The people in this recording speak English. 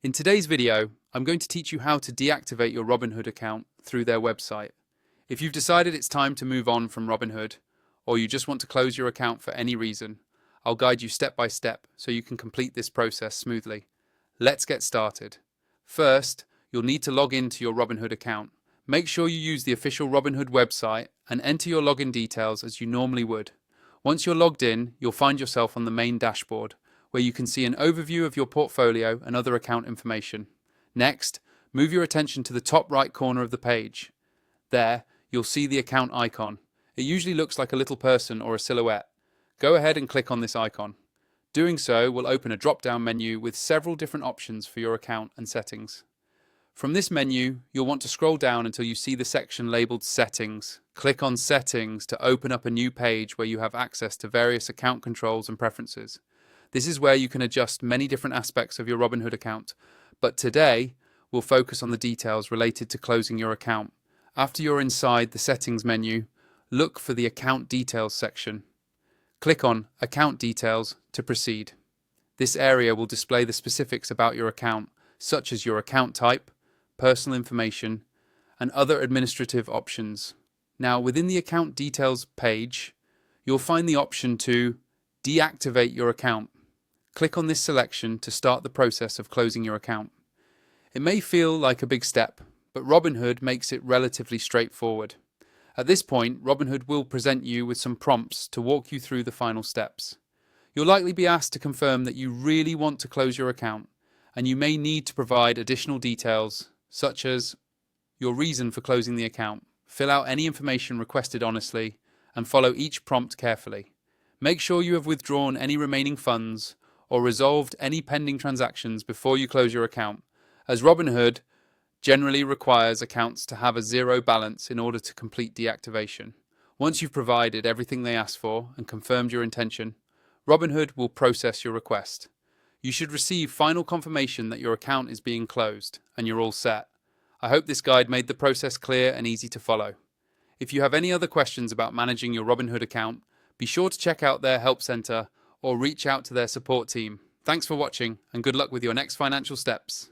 In today's video, I'm going to teach you how to deactivate your Robinhood account through their website. If you've decided it's time to move on from Robinhood, or you just want to close your account for any reason, I'll guide you step by step so you can complete this process smoothly. Let's get started. First, you'll need to log into your Robinhood account. Make sure you use the official Robinhood website and enter your login details as you normally would. Once you're logged in, you'll find yourself on the main dashboard, where you can see an overview of your portfolio and other account information. Next, move your attention to the top right corner of the page. There, you'll see the account icon. It usually looks like a little person or a silhouette. Go ahead and click on this icon. Doing so will open a drop-down menu with several different options for your account and settings. From this menu, you'll want to scroll down until you see the section labeled Settings. Click on Settings to open up a new page where you have access to various account controls and preferences. This is where you can adjust many different aspects of your Robinhood account, but today we'll focus on the details related to closing your account. After you're inside the Settings menu, look for the Account Details section. Click on Account Details to proceed. This area will display the specifics about your account, such as your account type, personal information, and other administrative options. Now, within the Account Details page, you'll find the option to deactivate your account. Click on this selection to start the process of closing your account. It may feel like a big step, but Robinhood makes it relatively straightforward. At this point, Robinhood will present you with some prompts to walk you through the final steps. You'll likely be asked to confirm that you really want to close your account, and you may need to provide additional details, such as your reason for closing the account. Fill out any information requested honestly, and follow each prompt carefully. Make sure you have withdrawn any remaining funds or resolved any pending transactions before you close your account, as Robinhood generally requires accounts to have a zero balance in order to complete deactivation. Once you've provided everything they ask for and confirmed your intention, Robinhood will process your request. You should receive final confirmation that your account is being closed and you're all set. I hope this guide made the process clear and easy to follow. If you have any other questions about managing your Robinhood account, be sure to check out their help center or reach out to their support team. Thanks for watching and good luck with your next financial steps.